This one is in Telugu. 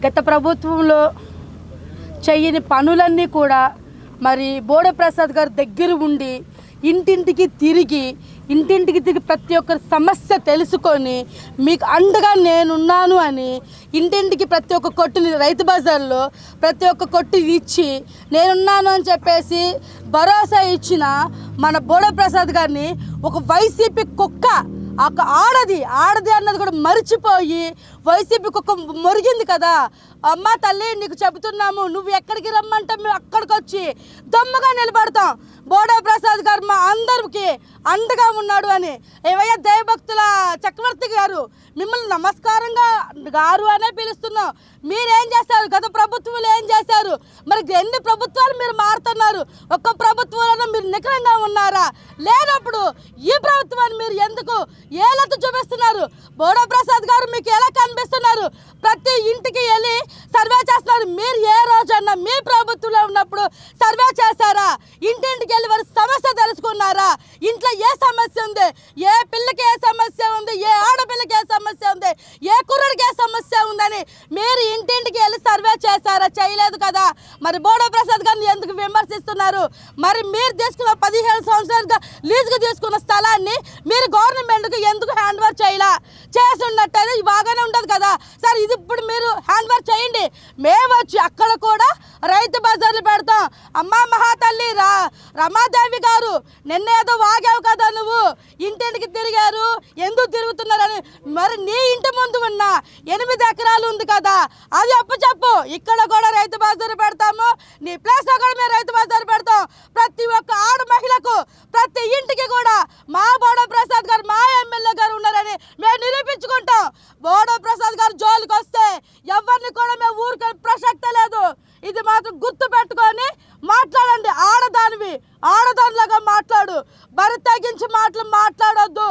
గత ప్రభుత్వంలో చేయని పనులన్నీ కూడా మరి బోడే ప్రసాద్ గారు దగ్గర ఉండి ఇంటింటికి తిరిగి ప్రతి ఒక్కరి సమస్య తెలుసుకొని మీకు అండగా నేనున్నాను అని ఇంటింటికి ప్రతి ఒక్క కొట్టుని రైతు బజార్లో ప్రతి ఒక్క కొట్టు ఇచ్చి నేనున్నాను అని చెప్పేసి భరోసా ఇచ్చిన మన బోడే ప్రసాద్ గారిని ఒక వైసీపీ కుక్క ఆడది అన్నది కూడా మర్చిపోయి వైసీపీ కుక్క మొరిగింది కదా. అమ్మ తల్లి నీకు చెబుతున్నాము, నువ్వు ఎక్కడికి రమ్మంటే మేము అక్కడికి వచ్చి దమ్ముగా నిలబడతాం. బోడే ప్రసాద్ గారు మా అందరికి అండగా ఉన్నాడు అని. ఏవయ్యా దైవభక్తుల చక్రవర్తి గారు, మిమ్మల్ని నమస్కారంగా గారు అనే పిలుస్తున్నాం. మీరేం చేస్తారు? గత ప్రభుత్వాలు ఏం చేశారు? మరి ఎన్ని ప్రభుత్వాలు మీరు మారుతున్నారు? ఒక్క ప్రభుత్వంలో మీరు నిఖరంగా ఉన్నారా? లేనప్పుడు ఈ ప్రభుత్వాన్ని మీరు ఎందుకు ఏలెత్తి చూపిస్తున్నారు? బోడే ప్రసాద్ గారు మీకు ఎలా కనిపిస్తున్నారు? ప్రతి ఇంటికి వెళ్ళి సర్వే చేస్తున్నారు. మీరు ఏ రోజన్నా మీ ప్రభుత్వంలో ఉన్నప్పుడు సర్వే చేశారా? ఇంటింటికి వెళ్ళి వారి సమస్య తెలుసుకున్నారా? ఇంట్లో ఏ సమస్య ఉంది, ఏ పిల్లకి ఏ సమస్య ఉంది, ఏ ఆడపిల్లకి ఏ సమస్య ఉంది, ఏ కుర్రడికి ఏ సమస్య ఉందని మీరు ఇంటింటికి వెళ్ళి సర్వే చేశారా? చేయలేదు కదా. మరి బోడే ప్రసాద్ గారిని ఎందుకు విమర్శిస్తున్నారు? మరి మీరు తీసుకున్న 15 సంవత్సరాలుగా లీజుకు తీసుకున్న స్థలాన్ని మీరు గవర్నమెంట్కి ఎందుకు హ్యాండ్ ఓవర్ చేయలా? చేసి ఉన్నట్టయితే బాగానే ఉండదు కదా. సరే, ఇది ఇప్పుడు మీరు హ్యాండ్ ఓవర్ చేయండి. మేము వచ్చి అక్కడ కూడా రైతు బజార్లు పెడతాం. అమ్మ మహాతల్లి రమాదేవి గారు, నిన్నేదో వాగావు కదా, నువ్వు ఇంటింటికి తిరిగారు, ఎందుకు తిరుగుతున్నారని. మరి నీ ఇంటి ముందు ఉన్న 8 ఎకరాలు ఉంది కదా, అది చెప్పు. ఇక్కడ కూడా రైతు బజారు పెడతాము. నీ ప్లేస్లో కూడా మేము రైతు బజారు పెడతాం. ప్రతి ఒక్క ఆడ మహిళకు, ప్రతి ఇంటికి కూడా మా బోడే ప్రసాద్ గారు, మా ఎమ్మెల్యే గారు ఉన్నారని మేము నిరూపించుకుంటాం. బోడే ప్రసాద్ గారు జోలికి వస్తే ఎవరిని కూడా మేము ఊరికే ప్రసక్తే లేదు. ఇది మాత్రం గుర్తు పెట్టుకొని మాట్లాడండి. ఆడదానిలాగా మాట్లాడు, బరి తగ్గించి మాట్లాడొద్దు.